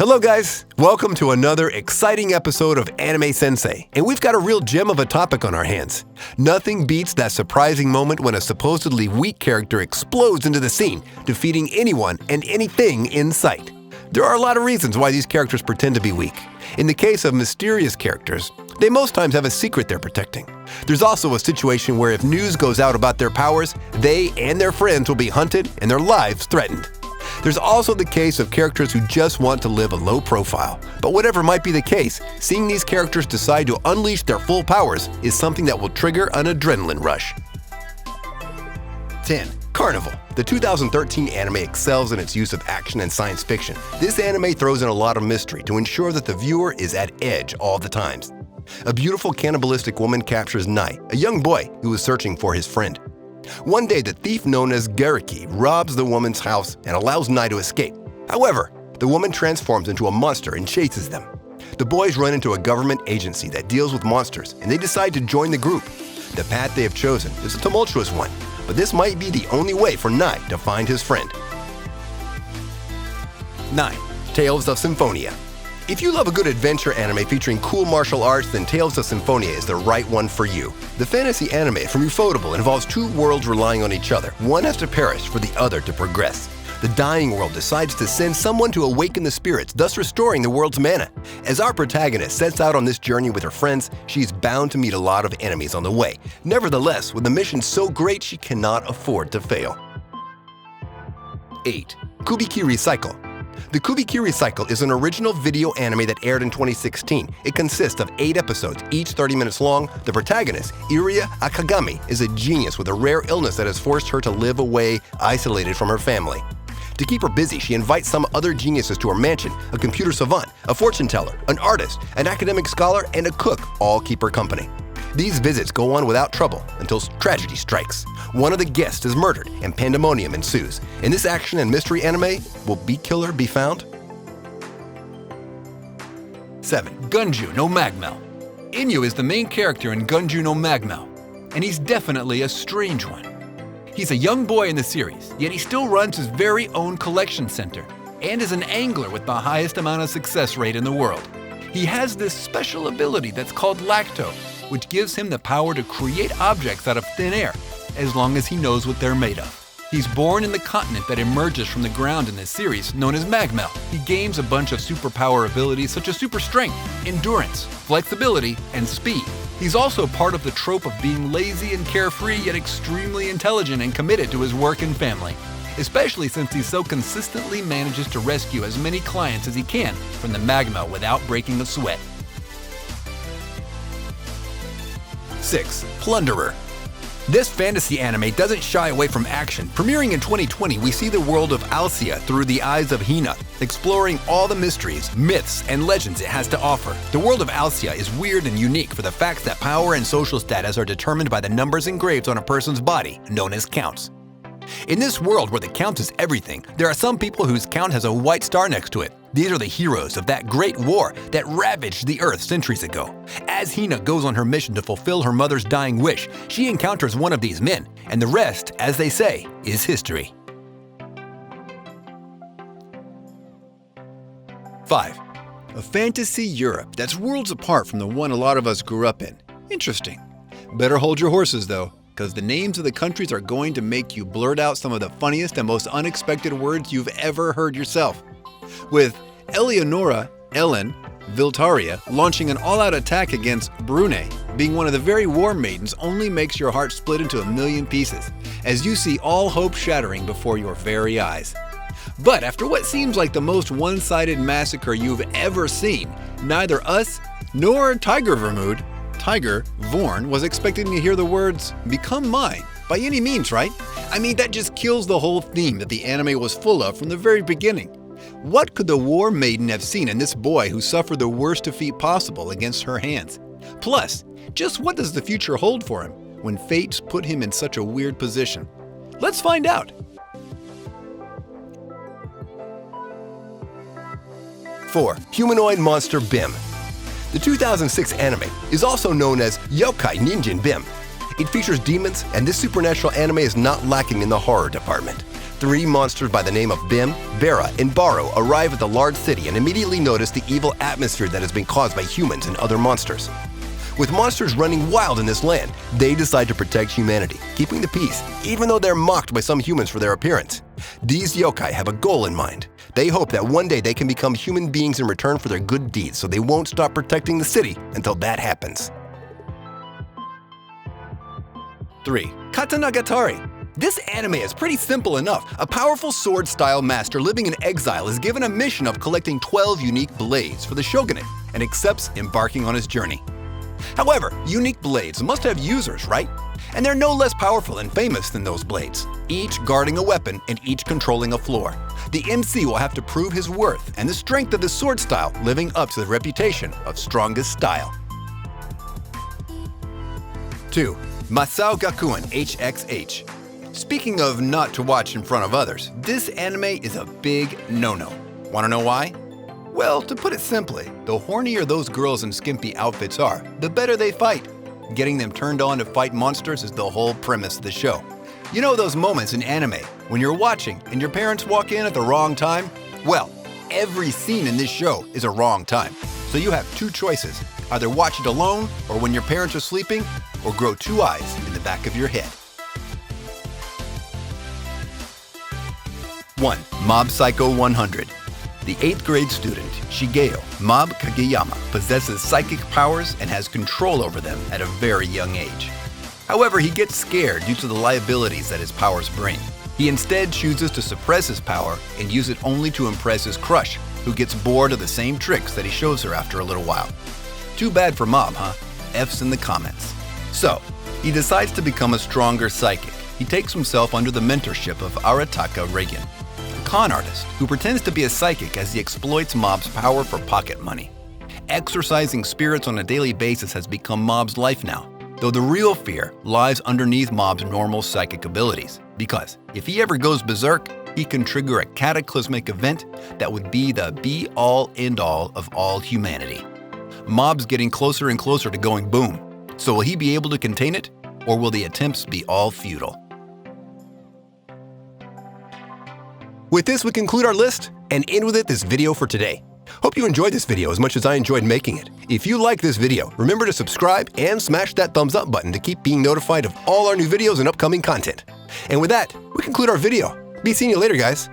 Hello guys, welcome to another exciting episode of Anime Sensei, and we've got a real gem of a topic on our hands. Nothing beats that surprising moment when a supposedly weak character explodes into the scene, defeating anyone and anything in sight. There are a lot of reasons why these characters pretend to be weak. In the case of mysterious characters, they most times have a secret they're protecting. There's also a situation where if news goes out about their powers, they and their friends will be hunted and their lives threatened. There's also the case of characters who just want to live a low profile. But whatever might be the case, seeing these characters decide to unleash their full powers is something that will trigger an adrenaline rush. 10. Carnival. The 2013 anime excels in its use of action and science fiction. This anime throws in a lot of mystery to ensure that the viewer is at edge all the times. A beautiful cannibalistic woman captures Nai, a young boy who is searching for his friend. One day, the thief known as Gariki robs the woman's house and allows Nai to escape. However, the woman transforms into a monster and chases them. The boys run into a government agency that deals with monsters, and they decide to join the group. The path they have chosen is a tumultuous one, but this might be the only way for Nai to find his friend. 9. Tales of Symphonia. If you love a good adventure anime featuring cool martial arts, then Tales of Symphonia is the right one for you. The fantasy anime from Ufotable involves two worlds relying on each other. One has to perish for the other to progress. The dying world decides to send someone to awaken the spirits, thus restoring the world's mana. As our protagonist sets out on this journey with her friends, she's bound to meet a lot of enemies on the way. Nevertheless, with the mission so great, she cannot afford to fail. 8. Kubiki Recycle. The Kubiki Recycle is an original video anime that aired in 2016. It consists of 8 episodes, each 30 minutes long. The protagonist, Iria Akagami, is a genius with a rare illness that has forced her to live away, isolated from her family. To keep her busy, she invites some other geniuses to her mansion: a computer savant, a fortune teller, an artist, an academic scholar, and a cook, all keep her company. These visits go on without trouble until tragedy strikes. One of the guests is murdered and pandemonium ensues. In this action and mystery anime, will Beat Killer be found? 7. Gunju no Magmel. Inyu is the main character in Gunju no Magmel, and he's definitely a strange one. He's a young boy in the series, yet he still runs his very own collection center and is an angler with the highest amount of success rate in the world. He has this special ability that's called Lacto, which gives him the power to create objects out of thin air, as long as he knows what they're made of. He's born in the continent that emerges from the ground in this series, known as Magmel. He gains a bunch of superpower abilities such as super strength, endurance, flexibility, and speed. He's also part of the trope of being lazy and carefree, yet extremely intelligent and committed to his work and family, especially since he so consistently manages to rescue as many clients as he can from the Magmel without breaking a sweat. 6. Plunderer. This fantasy anime doesn't shy away from action. Premiering in 2020, we see the world of Alcia through the eyes of Hina, exploring all the mysteries, myths, and legends it has to offer. The world of Alcia is weird and unique for the fact that power and social status are determined by the numbers engraved on a person's body, known as counts. In this world where the count is everything, there are some people whose count has a white star next to it. These are the heroes of that great war that ravaged the Earth centuries ago. As Hina goes on her mission to fulfill her mother's dying wish, she encounters one of these men, and the rest, as they say, is history. 5. A fantasy Europe that's worlds apart from the one a lot of us grew up in. Interesting. Better hold your horses though, because the names of the countries are going to make you blurt out some of the funniest and most unexpected words you've ever heard yourself. With Eleonora Ellen Viltaria launching an all-out attack against Brunei, being one of the very war maidens only makes your heart split into a million pieces, as you see all hope shattering before your very eyes. But after what seems like the most one-sided massacre you've ever seen, neither us nor Tiger Vorn was expecting to hear the words, "Become mine," by any means, right? I mean, that just kills the whole theme that the anime was full of from the very beginning. What could the war maiden have seen in this boy who suffered the worst defeat possible against her hands? Plus, just what does the future hold for him when fate's put him in such a weird position? Let's find out. 4. Humanoid Monster Bim. The 2006 anime is also known as Yokai Ninjin Bim. It features demons, and this supernatural anime is not lacking in the horror department. 3 monsters by the name of Bim, Vera, and Baro arrive at the large city and immediately notice the evil atmosphere that has been caused by humans and other monsters. With monsters running wild in this land, they decide to protect humanity, keeping the peace, even though they're mocked by some humans for their appearance. These yokai have a goal in mind. They hope that one day they can become human beings in return for their good deeds, so they won't stop protecting the city until that happens. 3. Katanagatari. This anime is pretty simple enough. A powerful sword-style master living in exile is given a mission of collecting 12 unique blades for the shogunate and accepts embarking on his journey. However, unique blades must have users, right? And they're no less powerful and famous than those blades, each guarding a weapon and each controlling a floor. The MC will have to prove his worth and the strength of his sword style, living up to the reputation of strongest style. 2. Masao Gakuen HXH. Speaking of not to watch in front of others, this anime is a big no-no. Wanna know why? Well, to put it simply, the hornier those girls in skimpy outfits are, the better they fight. Getting them turned on to fight monsters is the whole premise of the show. You know those moments in anime when you're watching and your parents walk in at the wrong time? Well, every scene in this show is a wrong time. So you have 2 choices, either watch it alone or when your parents are sleeping, or grow 2 eyes in the back of your head. 1. Mob Psycho 100. The 8th grade student, Shigeo Mob Kageyama, possesses psychic powers and has control over them at a very young age. However, he gets scared due to the liabilities that his powers bring. He instead chooses to suppress his power and use it only to impress his crush, who gets bored of the same tricks that he shows her after a little while. Too bad for Mob, huh? F's in the comments. So, he decides to become a stronger psychic. He takes himself under the mentorship of Arataka Reagan, a con artist who pretends to be a psychic as he exploits Mob's power for pocket money. Exorcising spirits on a daily basis has become Mob's life now, though the real fear lies underneath Mob's normal psychic abilities, because if he ever goes berserk, he can trigger a cataclysmic event that would be the be-all, end-all of all humanity. Mob's getting closer and closer to going boom, so will he be able to contain it, or will the attempts be all futile? With this, we conclude our list and end with it this video for today. Hope you enjoyed this video as much as I enjoyed making it. If you like this video, remember to subscribe and smash that thumbs up button to keep being notified of all our new videos and upcoming content. And with that, we conclude our video. Be seeing you later, guys.